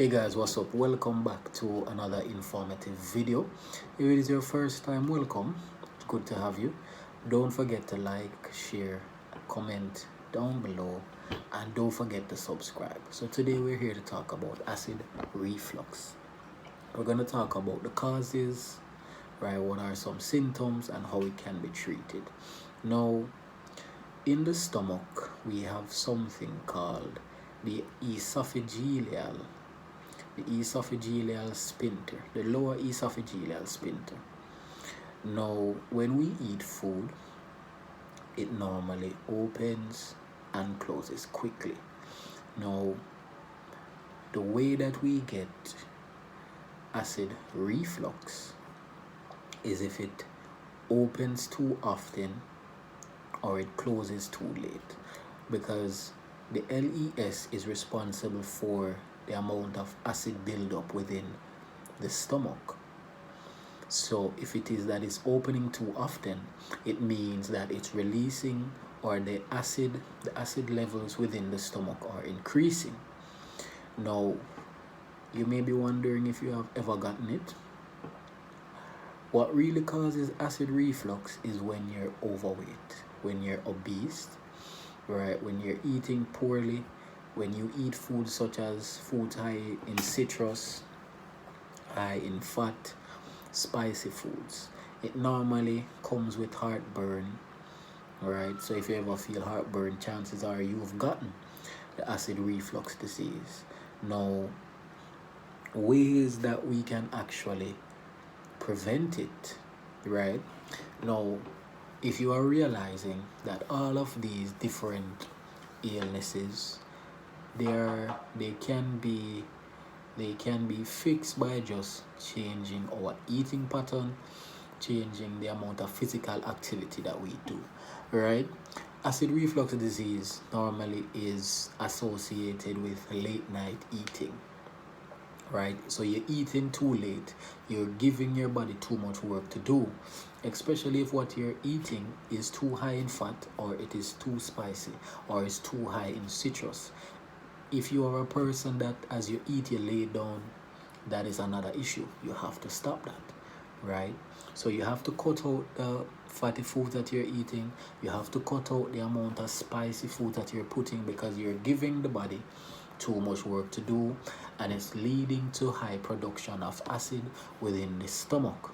Hey guys, what's up? Welcome back to another informative video. If it is your first time, welcome. It's good to have you. Don't forget to like, share, comment down below, and don't forget to subscribe. So today we're here to talk about acid reflux. We're going to talk about the causes, right? What are some symptoms and how it can be treated. Now, in the stomach, we have something called the esophageal sphincter, the lower esophageal sphincter. Now, when we eat food, it normally opens and closes quickly. Now, the way that we get acid reflux is if it opens too often or it closes too late, because the LES is responsible for the amount of acid buildup within the stomach. So if it is that it's opening too often, it means that it's releasing, or the acid levels within the stomach are increasing. Now, you may be wondering if you have ever gotten it. What really causes acid reflux is when you're overweight, when you're obese, right? When you're eating poorly, when you eat foods such as foods high in citrus, high in fat, spicy foods. It normally comes with heartburn, right? So if you ever feel heartburn, chances are you've gotten the acid reflux disease. Now, ways that we can actually prevent it, right? Now, if you are realizing that all of these different illnesses, they can be fixed by just changing our eating pattern, changing the amount of physical activity that we do, right? Acid reflux disease normally is associated with late night eating, right? So you're eating too late, you're giving your body too much work to do, especially if what you're eating is too high in fat, or it is too spicy, or is too high in citrus. If you are a person that as you eat you lay down, that is another issue. You have to stop that, right? So you have to cut out the fatty food that you're eating. You have to cut out the amount of spicy food that you're putting, because you're giving the body too much work to do, and it's leading to high production of acid within the stomach.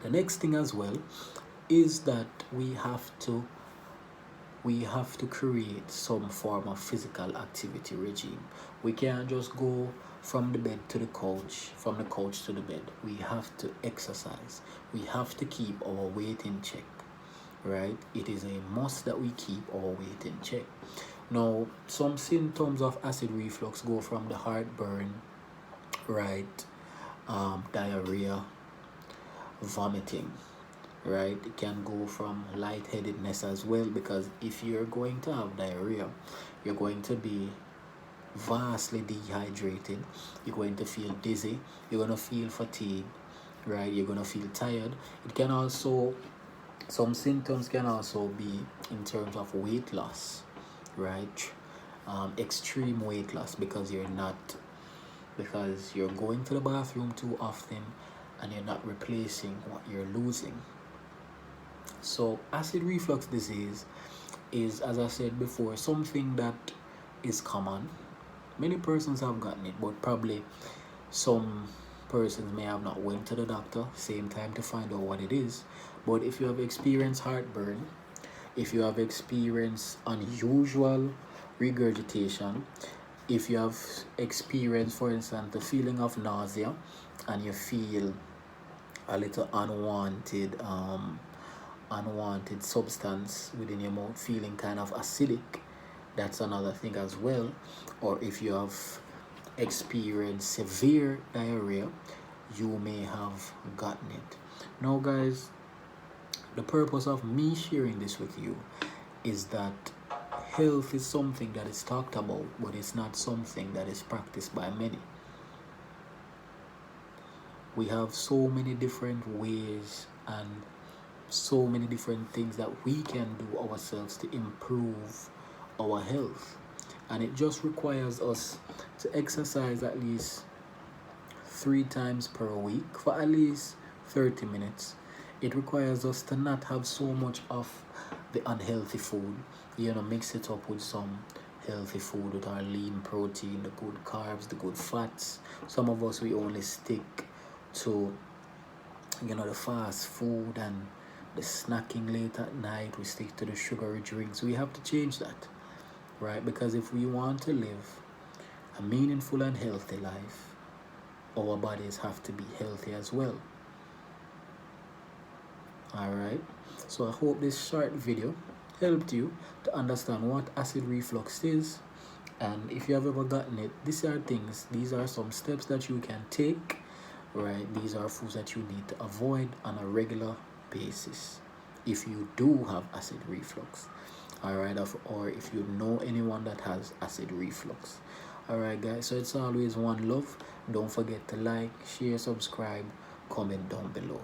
The next thing as well is that we have to create some form of physical activity regime. We can't just go from the bed to the couch, from the couch to the bed. We have to exercise. We have to keep our weight in check, right? It is a must that we keep our weight in check. Now, some symptoms of acid reflux go from the heartburn, right? Diarrhea, vomiting, right? It can go from lightheadedness as well, because if you're going to have diarrhea, you're going to be vastly dehydrated, you're going to feel dizzy, you're going to feel fatigued, right? You're going to feel tired. It can also, some symptoms can also be in terms of weight loss, right? Extreme weight loss, because you're going to the bathroom too often and you're not replacing what you're losing. So acid reflux disease is, as I said before, something that is common. Many persons have gotten it, but probably some persons may have not went to the doctor same time to find out what it is. But if you have experienced heartburn, if you have experienced unusual regurgitation, if you have experienced, for instance, the feeling of nausea, and you feel a little unwanted substance within your mouth, feeling kind of acidic, that's another thing as well. Or if you have experienced severe diarrhea, you may have gotten it. Now guys, the purpose of me sharing this with you is that health is something that is talked about, but it's not something that is practiced by many. We have so many different ways and so many different things that we can do ourselves to improve our health. and it just requires us to exercise at least 3 times per week for at least 30 minutes. It requires us to not have so much of the unhealthy food, mix it up with some healthy food with our lean protein, the good carbs, the good fats. Some of us, we only stick to the fast food and the snacking late at night. We stick to the sugary drinks. We have to change that, right? Because if we want to live a meaningful and healthy life, our bodies have to be healthy as well. Alright, so I hope this short video helped you to understand what acid reflux is, and if you have ever gotten it, these are some steps that you can take, right? These are foods that you need to avoid on a regular basis if you do have acid reflux. Alright, or if you know anyone that has acid reflux. Alright guys, so it's always one love. Don't forget to like, share, subscribe, comment down below.